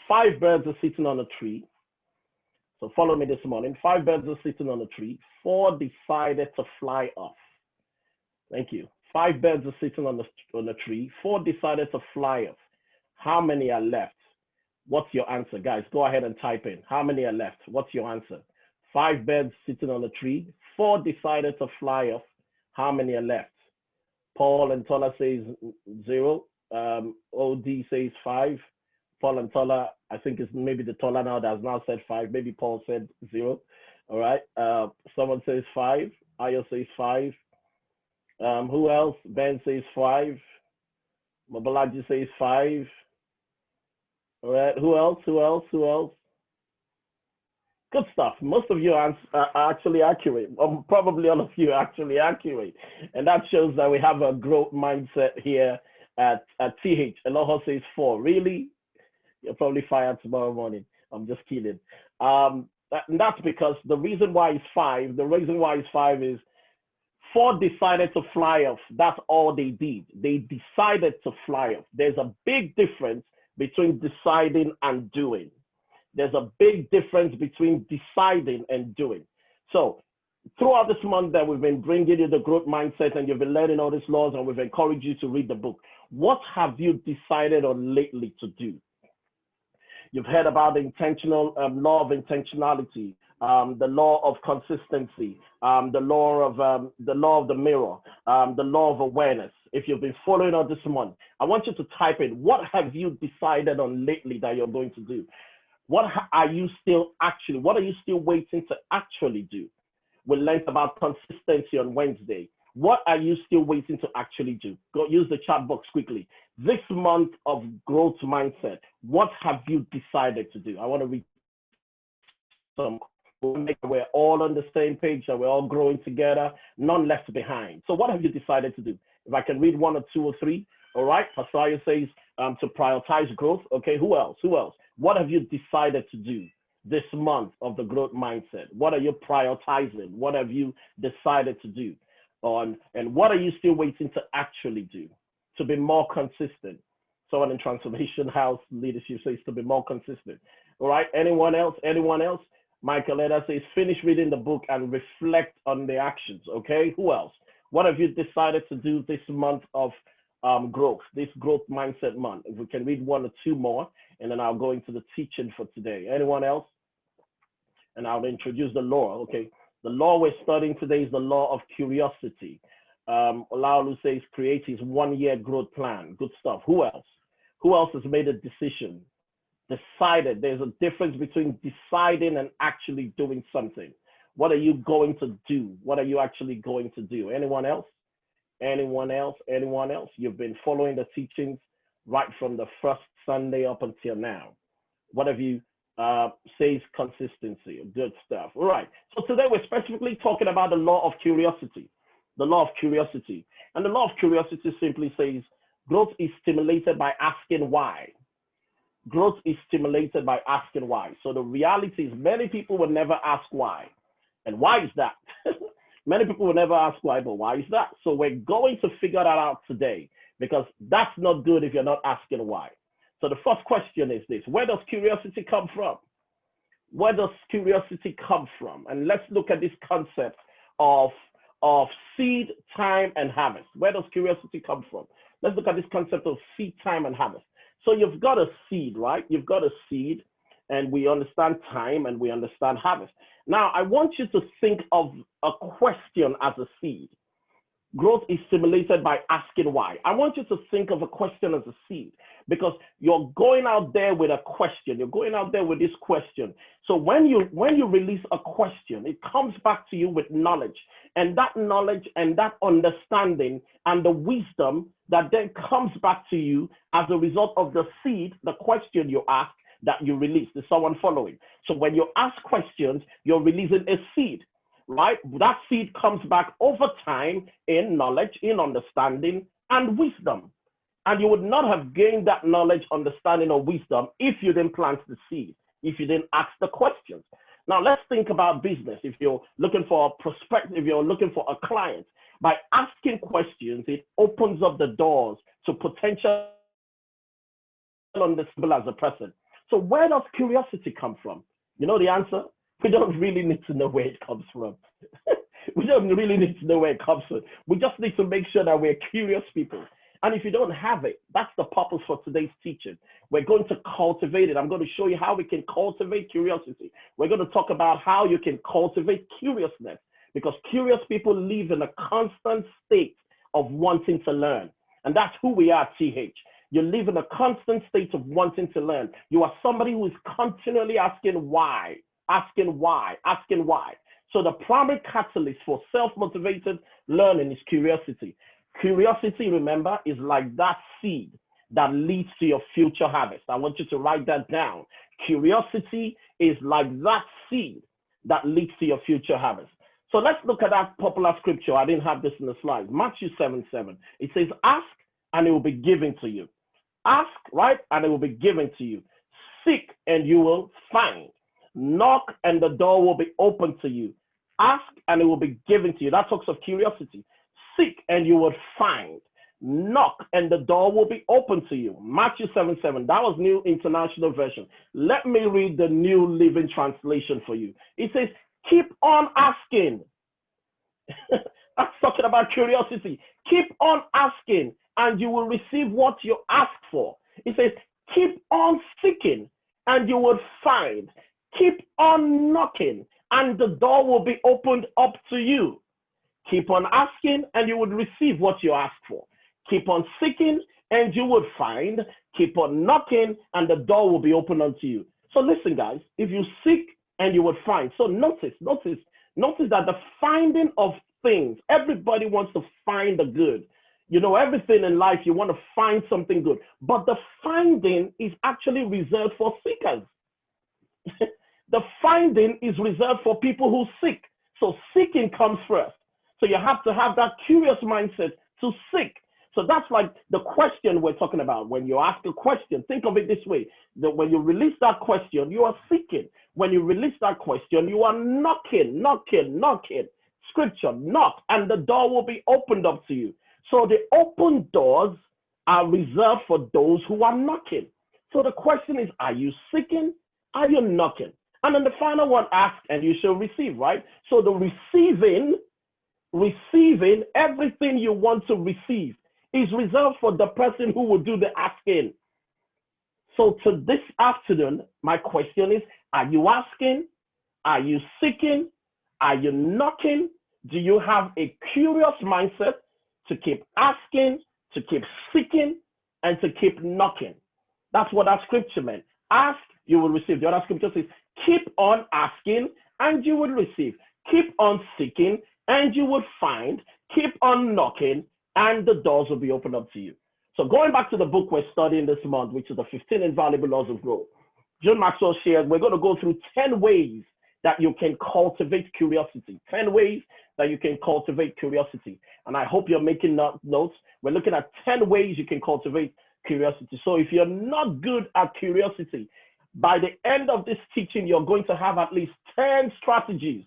5 birds are sitting on a tree. So follow me this morning. 5 birds are sitting on a tree. 4 decided to fly off. Thank you. 5 birds are sitting on a tree. 4 decided to fly off. How many are left? What's your answer, guys? Go ahead and type in. How many are left? What's your answer? 5 birds sitting on a tree. 4 decided to fly off. How many are left? Paul and Tola says 0. OD says 5. Paul and Tola, I think it's maybe the Tola now that has now said 5. Maybe Paul said 0. All right. Someone says 5. Ayo says 5. Who else? Ben says 5. Mobalaji says 5. All right. Who else? Good stuff. Most of you are actually accurate. Probably all of you are actually accurate. And that shows that we have a growth mindset here at TH. Eloho says 4. Really? You're probably fired tomorrow morning. I'm just kidding. And that's because the reason why it's 5, is 4 decided to fly off. That's all they did. They decided to fly off. There's a big difference between deciding and doing. There's a big difference between deciding and doing. So throughout this month that we've been bringing you the growth mindset and you've been learning all these laws and we've encouraged you to read the book, what have you decided on lately to do? You've heard about the intentional law of intentionality, the law of consistency, the law of the mirror, the law of awareness. If you've been following on this month, I want you to type in, what have you decided on lately that you're going to do? What are you still waiting to actually do? We learned about consistency on Wednesday. What are you still waiting to actually do? Go use the chat box quickly. This month of growth mindset, what have you decided to do? I want to read some. We're all on the same page and we're all growing together, none left behind. So what have you decided to do? If I can read 1 or 2 or 3, all right. Pasaya says to prioritize growth. Okay, who else? What have you decided to do this month of the growth mindset? What are you prioritizing? What have you decided to do? And what are you still waiting to actually do to be more consistent? Someone in Transformation House Leadership says to be more consistent. All right. Anyone else? Michael Eda says finish reading the book and reflect on the actions. Okay. Who else? What have you decided to do this month of growth, this growth mindset month? If we can read 1 or 2 more, and then I'll go into the teaching for today. Anyone else? And I'll introduce the law. Okay. The law we're studying today is the law of curiosity. Olaolu says create his 1-year growth plan. Good stuff. Who else? Who else has made a decision? Decided. There's a difference between deciding and actually doing something. What are you going to do? What are you actually going to do? Anyone else? You've been following the teachings right from the first Sunday up until now. What have you says consistency? Good stuff. All right. So today we're specifically talking about the law of curiosity. The law of curiosity. And the law of curiosity simply says growth is stimulated by asking why. Growth is stimulated by asking why. So the reality is many people will never ask why. And why is that? Many people will never ask why, but why is that? So we're going to figure that out today, because that's not good if you're not asking why. So the first question is this: where does curiosity come from? Where does curiosity come from? And let's look at this concept of seed, time, and harvest. Where does curiosity come from? Let's look at this concept of seed, time, and harvest. So you've got a seed, right? You've got a seed, and we understand time and we understand harvest. Now, I want you to think of a question as a seed. Growth is stimulated by asking why. I want you to think of a question as a seed, because you're going out there with a question. You're going out there with this question. So when you release a question, it comes back to you with knowledge. And that knowledge and that understanding and the wisdom that then comes back to you as a result of the seed, the question you ask, that you release. Is someone following? So when you ask questions, you're releasing a seed, right? That seed comes back over time in knowledge, in understanding, and wisdom. And you would not have gained that knowledge, understanding, or wisdom if you didn't plant the seed, if you didn't ask the questions. Now let's think about business. If you're looking for a prospect, if you're looking for a client, by asking questions, it opens up the doors to potential understandable as a person. So where does curiosity come from? You know the answer? We don't really need to know where it comes from. We don't really need to know where it comes from. We just need to make sure that we're curious people. And if you don't have it, that's the purpose for today's teaching. We're going to cultivate it. I'm going to show you how we can cultivate curiosity. We're going to talk about how you can cultivate curiousness, because curious people live in a constant state of wanting to learn. And that's who we are, TH. You live in a constant state of wanting to learn. You are somebody who is continually asking why, asking why, asking why. So the primary catalyst for self-motivated learning is curiosity. Curiosity, remember, is like that seed that leads to your future harvest. I want you to write that down. Curiosity is like that seed that leads to your future harvest. So let's look at that popular scripture. I didn't have this in the slide. Matthew 7:7. It says, ask and it will be given to you. Ask, right, and it will be given to you. Seek and you will find. Knock and the door will be open to you. Ask and it will be given to you. That talks of curiosity. Seek and you will find. Knock and the door will be open to you. Matthew 7:7. That was New International Version. Let me read the New Living Translation for you. It says, keep on asking. That's talking about curiosity. Keep on asking and you will receive what you ask for. It says, keep on seeking and you will find. Keep on knocking and the door will be opened up to you. Keep on asking and you would receive what you ask for. Keep on seeking and you would find. Keep on knocking and the door will be opened unto you. So listen, guys, if you seek and you would find. So notice that the finding of things, everybody wants to find the good. You know, everything in life, you want to find something good. But the finding is actually reserved for seekers. The finding is reserved for people who seek. So seeking comes first. So you have to have that curious mindset to seek. So that's like the question we're talking about. When you ask a question, think of it this way, that when you release that question, you are seeking. When you release that question, you are knocking. Scripture, knock, and the door will be opened up to you. So the open doors are reserved for those who are knocking. So the question is, are you seeking? Are you knocking? And then the final one, ask and you shall receive, right? So the receiving everything you want to receive is reserved for the person who will do the asking. So to this afternoon, my question is, are you asking? Are you seeking? Are you knocking? Do you have a curious mindset to keep asking, to keep seeking, and to keep knocking? That's what that scripture meant. Ask, you will receive. The other scripture says, keep on asking and you will receive. Keep on seeking and you will find. Keep on knocking and the doors will be opened up to you. So going back to the book we're studying this month, which is the 15 Invaluable Laws of Growth, John Maxwell shared, we're going to go through 10 ways that you can cultivate curiosity. 10 ways that you can cultivate curiosity. And I hope you're making notes. We're looking at 10 ways you can cultivate curiosity. So if you're not good at curiosity, by the end of this teaching, you're going to have at least 10 strategies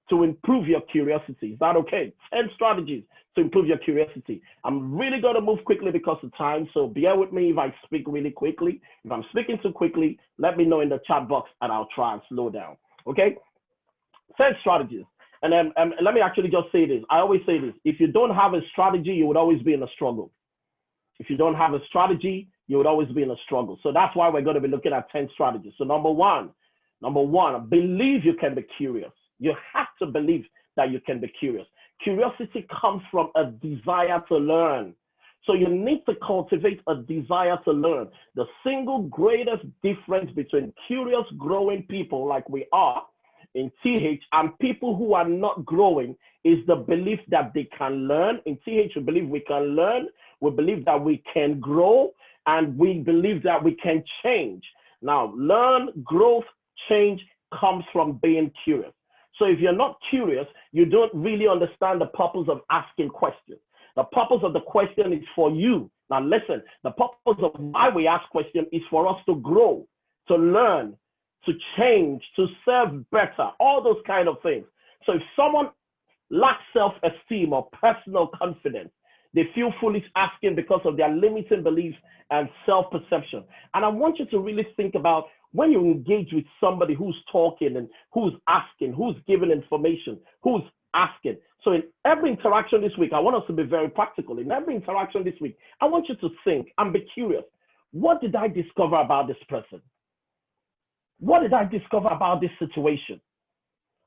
to improve your curiosity. Is that okay? 10 strategies to improve your curiosity. I'm really going to move quickly because of time, so bear with me if I speak really quickly. If I'm speaking too quickly, let me know in the chat box and I'll try and slow down, okay? 10 strategies. And then let me actually just say this. I always say this. If you don't have a strategy, you would always be in a struggle. If you don't have a strategy, you would always be in a struggle. So that's why we're going to be looking at 10 strategies. So number one, believe you can be curious. You have to believe that you can be curious. Curiosity comes from a desire to learn. So you need to cultivate a desire to learn. The single greatest difference between curious, growing people like we are in TH and people who are not growing is the belief that they can learn. In TH, we believe we can learn. We believe that we can grow, and we believe that we can change. Now, learn, growth, change comes from being curious. So if you're not curious, you don't really understand the purpose of asking questions. The purpose of the question is for you. Now listen, the purpose of why we ask questions is for us to grow, to learn, to change, to serve better, all those kind of things. So if someone lacks self-esteem or personal confidence, they feel foolish asking because of their limiting beliefs and self-perception. And I want you to really think about when you engage with somebody who's talking and who's asking, who's giving information, who's asking. So in every interaction this week, I want us to be very practical. In every interaction this week, I want you to think and be curious. What did I discover about this person? What did I discover about this situation?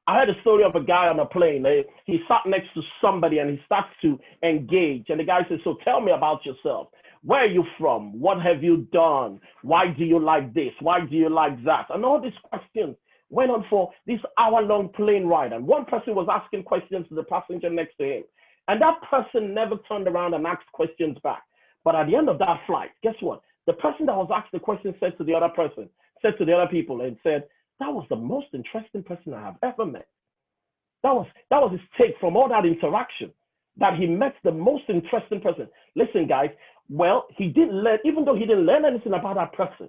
I heard a story of a guy on a plane. He sat next to somebody and he starts to engage. And the guy says, so tell me about yourself. Where are you from? What have you done? Why do you like this? Why do you like that? And all these questions went on for this hour-long plane ride. And one person was asking questions to the passenger next to him. And that person never turned around and asked questions back. But at the end of that flight, guess what? The person that was asked the question said to the other person, said to the other people and said, that was the most interesting person I have ever met. That was his take from all that interaction, that he met the most interesting person. Listen, guys, well, he didn't learn, even though he didn't learn anything about that person,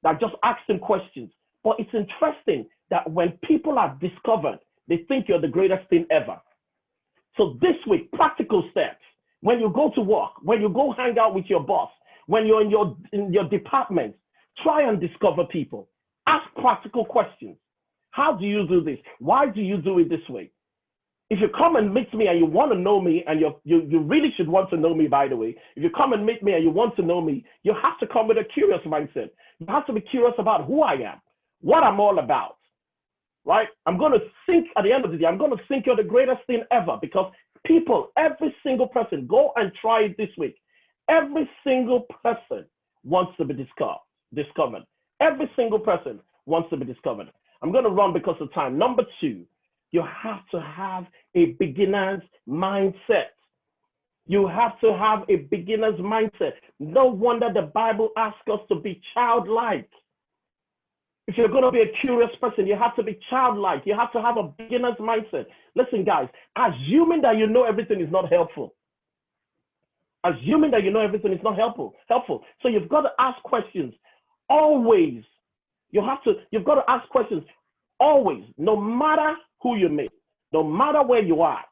that just asked him questions. But it's interesting that when people are discovered, they think you're the greatest thing ever. So this week, practical steps. When you go to work, when you go hang out with your boss, when you're in your department, try and discover people. Ask practical questions. How do you do this? Why do you do it this way? If you come and meet me and you want to know me, and you really should want to know me, by the way, if you come and meet me and you want to know me, you have to come with a curious mindset. You have to be curious about who I am, what I'm all about, right? I'm going to think at the end of the day, I'm going to think you're the greatest thing ever, because people, every single person, go and try it this week. Every single person wants to be discovered. Every single person wants to be discovered. I'm going to run because of time. Number 2, you have to have a beginner's mindset. You have to have a beginner's mindset. No wonder the Bible asks us to be childlike. If you're going to be a curious person, you have to be childlike. You have to have a beginner's mindset. Listen, guys, assuming that you know everything is not helpful. Assuming that you know everything is not helpful. So you've got to ask questions always. You've got to ask questions always, no matter who you meet, no matter where you are.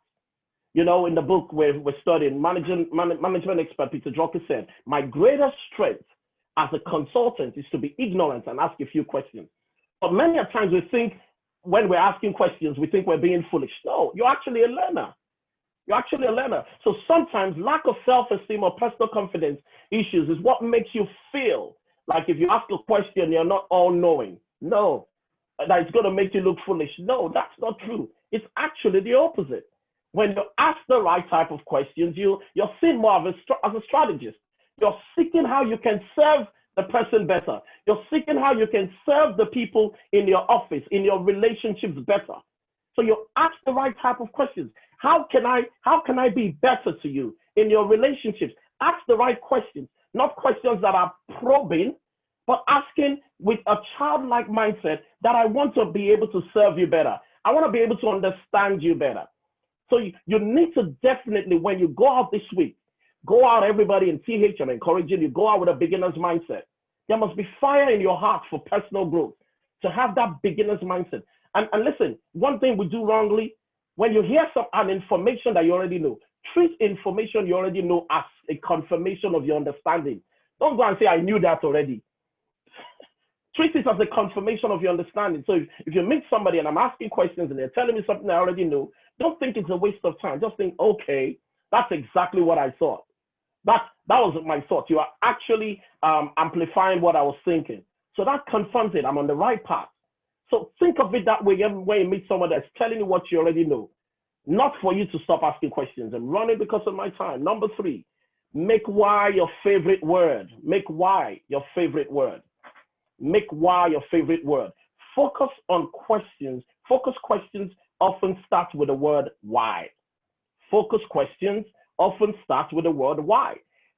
You know, in the book where we're studying, management expert Peter Drucker said, my greatest strength as a consultant is to be ignorant and ask a few questions. But many a times we think when we're asking questions, we think we're being foolish. No, you're actually a learner. You're actually a learner. So sometimes lack of self-esteem or personal confidence issues is what makes you feel like if you ask a question, you're not all-knowing. No, that it's going to make you look foolish. No, that's not true. It's actually the opposite. When you ask the right type of questions, you're seen more as a strategist. You're seeking how you can serve the person better. You're seeking how you can serve the people in your office, in your relationships better. So you ask the right type of questions. How can I be better to you in your relationships? Ask the right questions, not questions that are probing, but asking with a childlike mindset that I want to be able to serve you better. I want to be able to understand you better. So you need to definitely, when you go out this week, go out, everybody in TH, I'm encouraging you, go out with a beginner's mindset. There must be fire in your heart for personal growth, to have that beginner's mindset. And listen, one thing we do wrongly, when you hear an information that you already know, treat information you already know as a confirmation of your understanding. Don't go and say, I knew that already. Treat it as a confirmation of your understanding. So if you meet somebody and I'm asking questions and they're telling me something I already know, don't think it's a waste of time. Just think, okay, that's exactly what I thought. That was my thought. You are actually amplifying what I was thinking. So that confirms it. I'm on the right path. So think of it that way when you meet someone that's telling you what you already know. Not for you to stop asking questions. I'm running because of my time. Number 3, make why your favorite word. Make why your favorite word. Make why your favorite word. Focus on questions. Focus questions often start with the word why. Focus questions often start with the word why.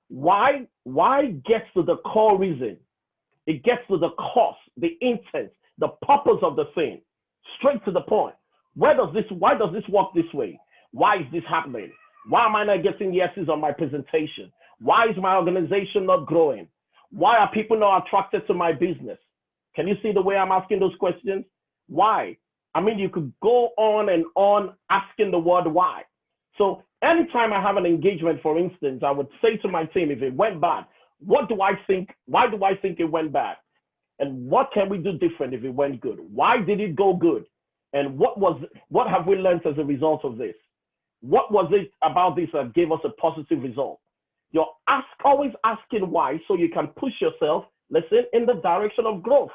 Why gets to the core reason. It gets to the cause, the intent, the purpose of the thing. Straight to the point. Why does this work this way? Why is this happening? Why am I not getting yeses on my presentation? Why is my organization not growing? Why are people not attracted to my business? Can you see the way I'm asking those questions? Why? I mean, you could go on and on asking the word why. So anytime I have an engagement, for instance, I would say to my team, if it went bad, what do I think? Why do I think it went bad? And what can we do different if it went good? Why did it go good? And what have we learned as a result of this? What was it about this that gave us a positive result? You're always asking why, so you can push yourself, listen, in the direction of growth.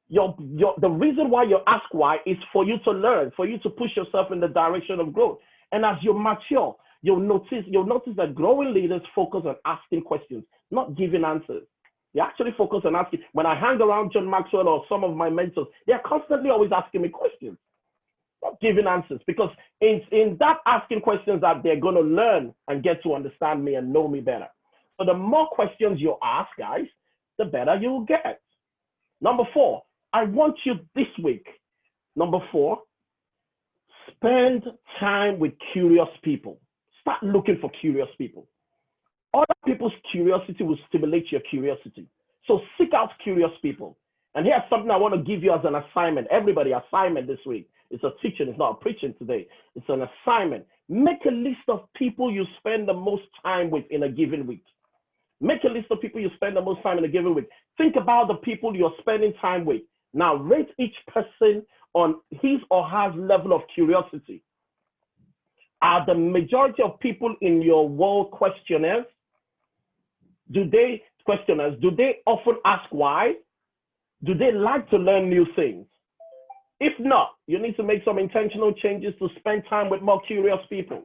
The reason why you ask why is for you to learn, for you to push yourself in the direction of growth. And as you mature, you'll notice that growing leaders focus on asking questions, not giving answers. They actually focus on asking. When I hang around John Maxwell or some of my mentors, they're constantly always asking me questions, not giving answers, because in that asking questions that they're going to learn and get to understand me and know me better. So the more questions you ask, guys, the better you'll get. Number 4, I want you this week. Number 4, spend time with curious people. Start looking for curious people. Other people's curiosity will stimulate your curiosity. So seek out curious people. And here's something I want to give you as an assignment. Everybody, assignment this week. It's a teaching, it's not a preaching today. It's an assignment. Make a list of people you spend the most time with in a given week. Make a list of people you spend the most time in a given week. Think about the people you're spending time with. Now rate each person on his or her level of curiosity. Are the majority of people in your world questioners? Do they often ask why? Do they like to learn new things? If not, you need to make some intentional changes to spend time with more curious people.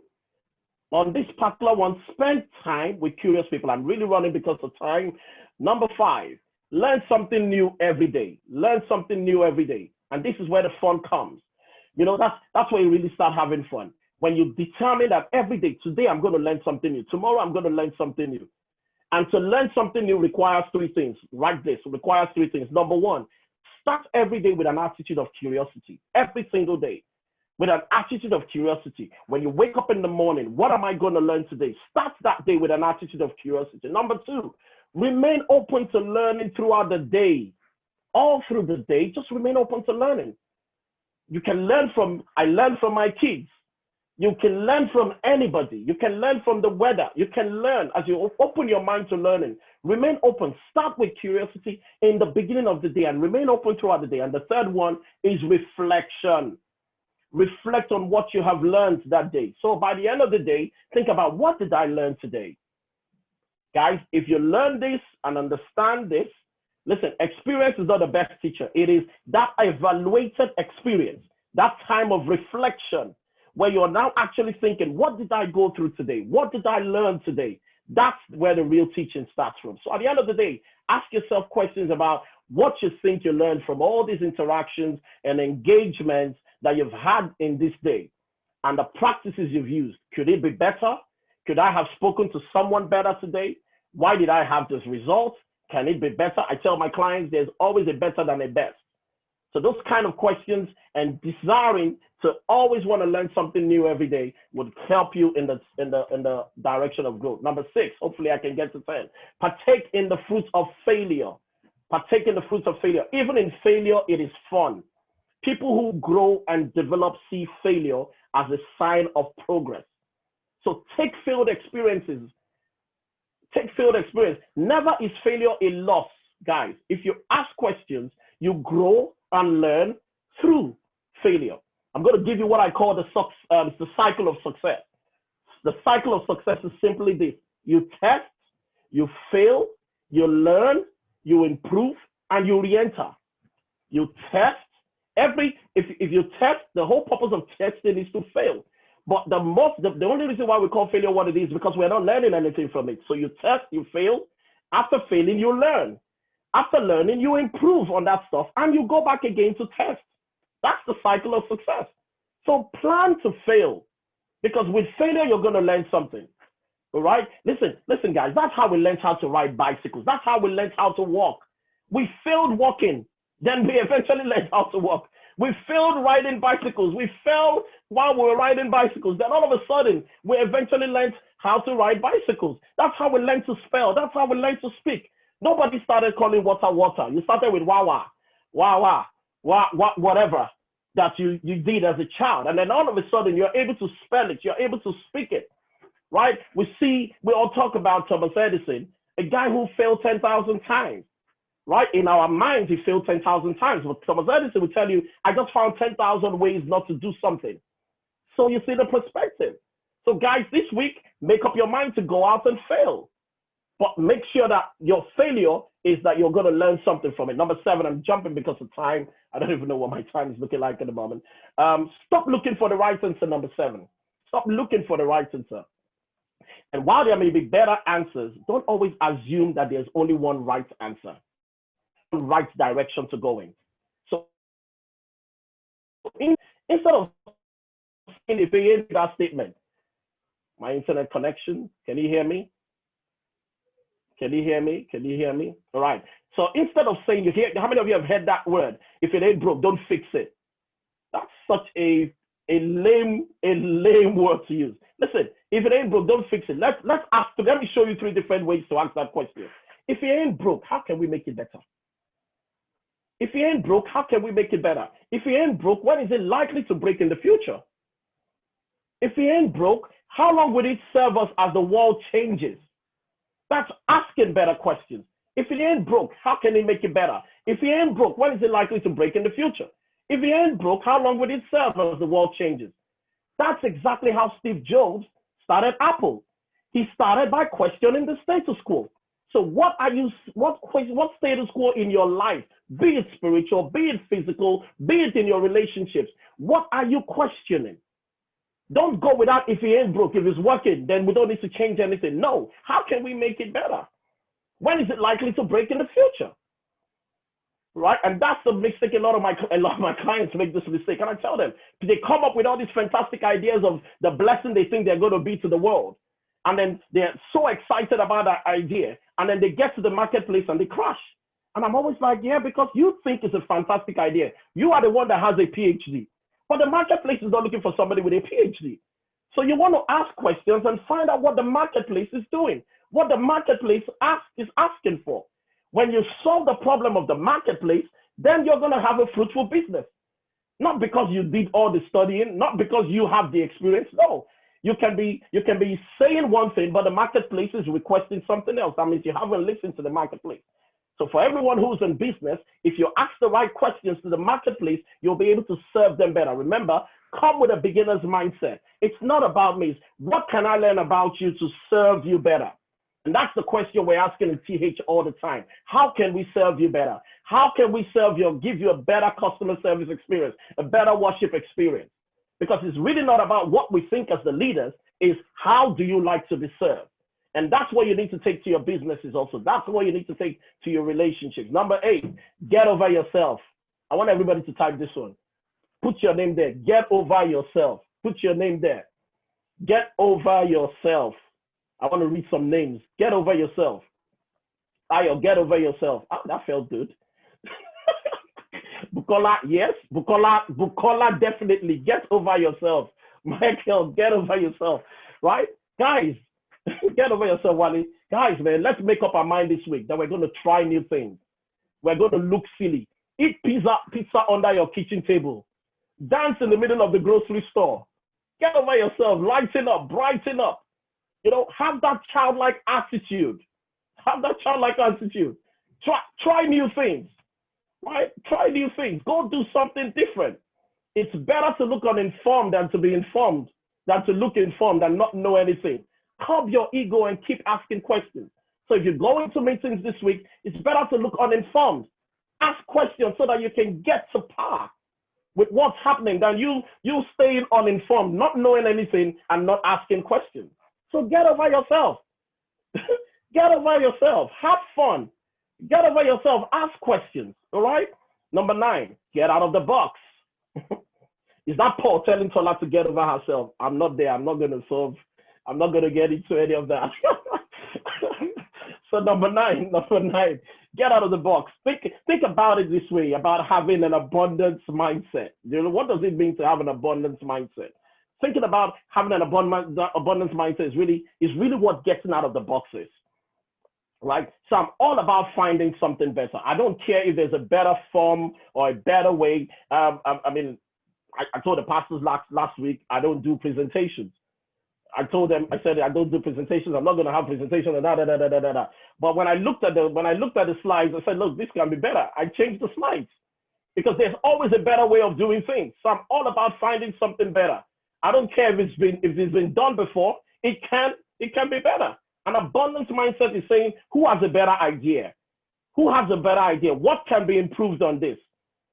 On this particular one, spend time with curious people. I'm really running because of time. Number 5, learn something new every day. Learn something new every day. And this is where the fun comes. You know, that's where you really start having fun. When you determine that every day, today I'm going to learn something new. Tomorrow I'm going to learn something new. And to learn something new requires 3 things. Write this. It requires 3 things. Number 1, start every day with an attitude of curiosity. Every single day. With an attitude of curiosity. When you wake up in the morning, what am I going to learn today? Start that day with an attitude of curiosity. Number 2, remain open to learning throughout the day. All through the day, just remain open to learning. You can learn I learn from my kids. You can learn from anybody. You can learn from the weather. You can learn as you open your mind to learning. Remain open. Start with curiosity in the beginning of the day and remain open throughout the day. And the third one is reflection. Reflect on what you have learned that day. So by the end of the day, think about, what did I learn today? Guys, if you learn this and understand this, listen, experience is not the best teacher. It is that evaluated experience, that time of reflection, where you're now actually thinking, what did I go through today? What did I learn today? That's where the real teaching starts from. So at the end of the day, ask yourself questions about what you think you learned from all these interactions and engagements that you've had in this day and the practices you've used. Could it be better? Could I have spoken to someone better today? Why did I have this result? Can it be better? I tell my clients there's always a better than a best. So those kind of questions and desiring to always want to learn something new every day would help you in the direction of growth. Number 6, hopefully I can get to 10. Partake in the fruits of failure. Partake in the fruits of failure. Even in failure, it is fun. People who grow and develop see failure as a sign of progress. So take failed experiences. Take failed experience. Never is failure a loss, guys. If you ask questions, you grow and learn through failure. I'm going to give you what I call the cycle of success. The cycle of success is simply this. You test, you fail, you learn, you improve, and you re-enter. You test. If you test, the whole purpose of testing is to fail. But the only reason why we call failure what it is because we're not learning anything from it. So you test, you fail. After failing, you learn. After learning, you improve on that stuff and you go back again to test. That's the cycle of success. So plan to fail, because with failure, you're going to learn something. All right? Listen, guys, that's how we learned how to ride bicycles. That's how we learned how to walk. We failed walking. Then we eventually learned how to walk. We failed riding bicycles. We failed while we were riding bicycles. Then all of a sudden, we eventually learned how to ride bicycles. That's how we learned to spell. That's how we learned to speak. Nobody started calling water, water. You started with wah, whatever that you did as a child. And then all of a sudden, you're able to spell it. You're able to speak it, right? We all talk about Thomas Edison, a guy who failed 10,000 times. right? In our minds, he failed 10,000 times. But Thomas Edison will tell you, I just found 10,000 ways not to do something. So you see the perspective. So guys, this week, make up your mind to go out and fail. But make sure that your failure is that you're going to learn something from it. Number 7, I'm jumping because of time. I don't even know what my time is looking like at the moment. Stop looking for the right answer, number 7. Stop looking for the right answer. And while there may be better answers, don't always assume that there's only one right answer, one right direction to go in. So instead of saying if you hear that statement, my internet connection, can you hear me? Can you hear me? Can you hear me? All right. So instead of saying, you hear, how many of you have heard that word? If it ain't broke, don't fix it. That's such a lame word to use. Listen, if it ain't broke, don't fix it. Let me show you 3 different ways to answer that question. If it ain't broke, how can we make it better? If it ain't broke, how can we make it better? If it ain't broke, when is it likely to break in the future? If it ain't broke, how long will it serve us as the world changes? That's asking better questions. If it ain't broke, how can it make it better? If it ain't broke, when is it likely to break in the future? If it ain't broke, how long will it serve as the world changes? That's exactly how Steve Jobs started Apple. He started by questioning the status quo. So what status quo in your life, be it spiritual, be it physical, be it in your relationships, what are you questioning? Don't go without if it ain't broke. If it's working, then we don't need to change anything. No. How can we make it better? When is it likely to break in the future? Right? And that's the mistake a lot of my clients make, this mistake. And I tell them, they come up with all these fantastic ideas of the blessing they think they're going to be to the world. And then they're so excited about that idea. And then they get to the marketplace and they crash. And I'm always like, yeah, because you think it's a fantastic idea. You are the one that has a PhD. But the marketplace is not looking for somebody with a PhD. So you want to ask questions and find out what the marketplace is doing, what the marketplace is asking for. When you solve the problem of the marketplace, then you're going to have a fruitful business. Not because you did all the studying, not because you have the experience. No, you can be saying one thing, but the marketplace is requesting something else. That means you haven't listened to the marketplace. So for everyone who's in business, if you ask the right questions to the marketplace, you'll be able to serve them better. Remember, come with a beginner's mindset. It's not about me. What can I learn about you to serve you better? And that's the question we're asking in TH all the time. How can we serve you better? How can we give you a better customer service experience, a better worship experience? Because it's really not about what we think as the leaders, it's how do you like to be served? And that's what you need to take to your businesses also. That's what you need to take to your relationships. Number 8, get over yourself. I want everybody to type this one. Put your name there. Get over yourself. Put your name there. Get over yourself. I want to read some names. Get over yourself. Ayo, get over yourself. Oh, that felt good. Bukola, yes. Bukola, definitely. Get over yourself. Michael, get over yourself. Right? Guys, get over yourself, Wally. Guys, man, let's make up our mind this week that we're going to try new things. We're going to look silly. Eat pizza under your kitchen table. Dance in the middle of the grocery store. Get over yourself. Lighten up. Brighten up. You know, have that childlike attitude. Have that childlike attitude. Try new things. Right? Try new things. Go do something different. It's better to look uninformed than to be informed, than to look informed and not know anything. Curb your ego and keep asking questions. So if you're going to meetings this week, it's better to look uninformed. Ask questions so that you can get to par with what's happening than you staying uninformed, not knowing anything and not asking questions. So get over yourself. Get over yourself. Have fun. Get over yourself. Ask questions. All right? Number 9, get out of the box. Is that Paul telling Tola to get over herself? I'm not there. I'm not going to get into any of that. So number 9, get out of the box. Think about it this way, about having an abundance mindset. You know, what does it mean to have an abundance mindset? Thinking about having an abundance mindset is really what getting out of the box is. Right? So I'm all about finding something better. I don't care if there's a better form or a better way. I told the pastors last week, I don't do presentations. I told them, I said, I don't do presentations. I'm not going to have presentations and da, da, da, da, da, da, da. But when I looked at the slides, I said, look, this can be better. I changed the slides because there's always a better way of doing things. So I'm all about finding something better. I don't care if it's been done before. It can be better. An abundance mindset is saying, who has a better idea? Who has a better idea? What can be improved on this?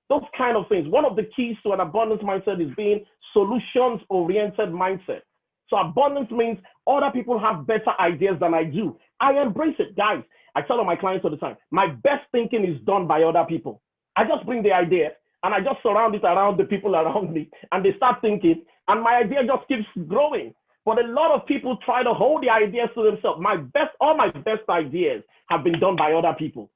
Those kind of things. One of the keys to an abundance mindset is being solutions-oriented mindset. So abundance means other people have better ideas than I do. I embrace it, guys. I tell all my clients all the time, my best thinking is done by other people. I just bring the idea and I just surround it around the people around me and they start thinking and my idea just keeps growing. But a lot of people try to hold the ideas to themselves. All my best ideas have been done by other people.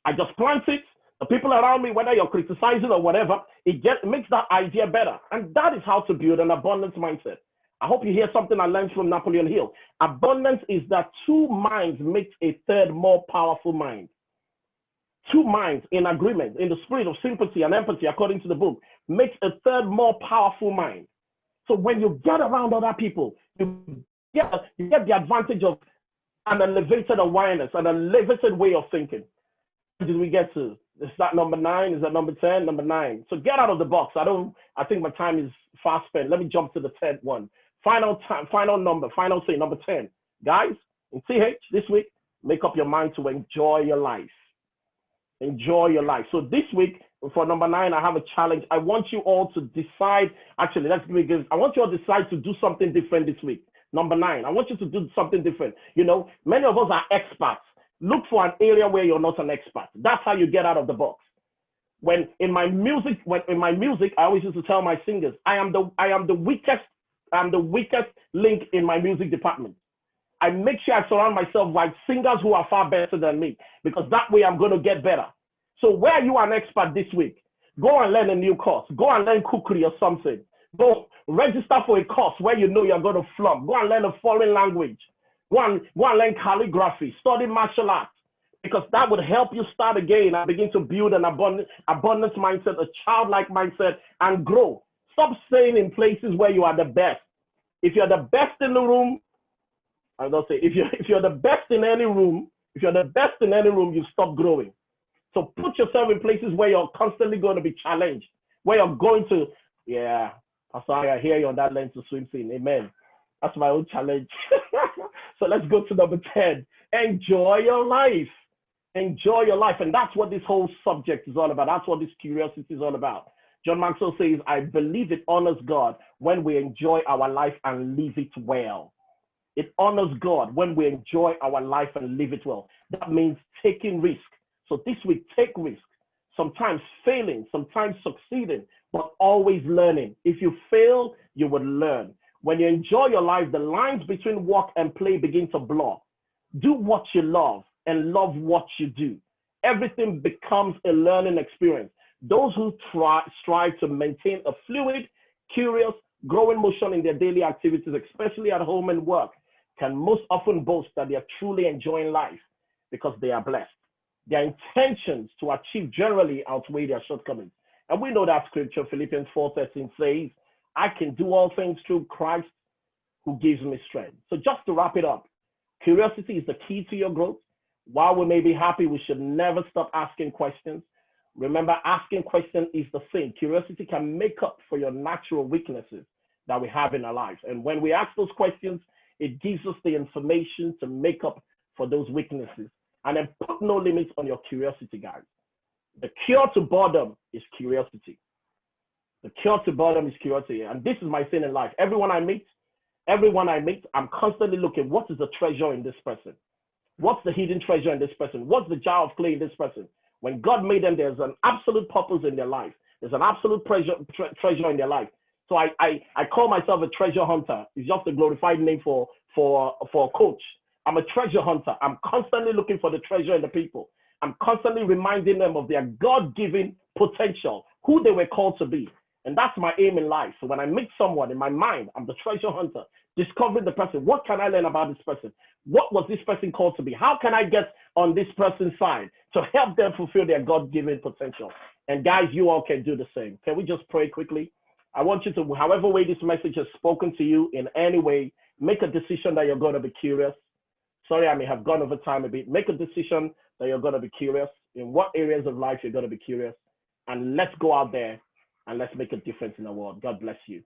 I just plant it. The people around me, whether you're criticizing or whatever, it makes that idea better. And that is how to build an abundance mindset. I hope you hear something I learned from Napoleon Hill. Abundance is that two minds make a third more powerful mind. Two minds in agreement, in the spirit of sympathy and empathy, according to the book, makes a third more powerful mind. So when you get around other people, you get the advantage of an elevated awareness, an elevated way of thinking. Did we get to? Is that number 9? Is that number 10? Number 9. So get out of the box. I think my time is fast spent. Let me jump to the 10th one. Final thing, number 10. Guys, in TH this week, make up your mind to enjoy your life. Enjoy your life. So this week, for number 9, I have a challenge. I want you all to decide. Actually, I want you all to decide to do something different this week. Number 9, I want you to do something different. You know, many of us are experts. Look for an area where you're not an expert. That's how you get out of the box. When in my music, I always used to tell my singers, I am the weakest link in my music department. I make sure I surround myself with singers who are far better than me, because that way I'm going to get better. So where you are an expert this week, go and learn a new course. Go and learn cookery or something. Go register for a course where you know you're going to flunk. Go and learn a foreign language. Go and learn calligraphy. Study martial arts, because that would help you start again and begin to build an abundance mindset, a childlike mindset, and grow. Stop staying in places where you are the best. If you're the best in the room, I don't say if you're the best in any room, you stop growing. So put yourself in places where you're constantly going to be challenged, where you're going to, yeah, Pastor, I hear you on that Learn to Swim scene. Amen. That's my own challenge. So let's go to number 10. Enjoy your life. Enjoy your life. And that's what this whole subject is all about. That's what this curiosity is all about. John Maxwell says, I believe it honors God when we enjoy our life and live it well. It honors God when we enjoy our life and live it well. That means taking risk. So this week, take risk. Sometimes failing, sometimes succeeding, but always learning. If you fail, you will learn. When you enjoy your life, the lines between work and play begin to blur. Do what you love and love what you do. Everything becomes a learning experience. Those who strive to maintain a fluid, curious, growing motion in their daily activities, especially at home and work, can most often boast that they are truly enjoying life because they are blessed. Their intentions to achieve generally outweigh their shortcomings. And we know that scripture, Philippians 4:13 says, I can do all things through Christ who gives me strength. So just to wrap it up, curiosity is the key to your growth. While we may be happy, we should never stop asking questions. Remember, asking questions is the thing. Curiosity can make up for your natural weaknesses that we have in our lives. And when we ask those questions, it gives us the information to make up for those weaknesses. And then put no limits on your curiosity, guys. The cure to boredom is curiosity. The cure to boredom is curiosity. And this is my thing in life. Everyone I meet, I'm constantly looking, what is the treasure in this person? What's the hidden treasure in this person? What's the jar of clay in this person? When God made them, there's an absolute purpose in their life. There's an absolute treasure in their life. So I call myself a treasure hunter. It's just a glorified name for a coach. I'm a treasure hunter. I'm constantly looking for the treasure in the people. I'm constantly reminding them of their God-given potential, who they were called to be. And that's my aim in life. So when I meet someone in my mind, I'm the treasure hunter, discovering the person. What can I learn about this person? What was this person called to be? How can I get on this person's side to help them fulfill their God-given potential? And guys, you all can do the same. Can we just pray quickly? I want you to, however way this message has spoken to you in any way, Make a decision that you're going to be curious. Sorry, I may have gone over time a bit. Make a decision that you're going to be curious. In what areas of life you're going to be curious. And let's go out there and let's make a difference in the world. God bless you.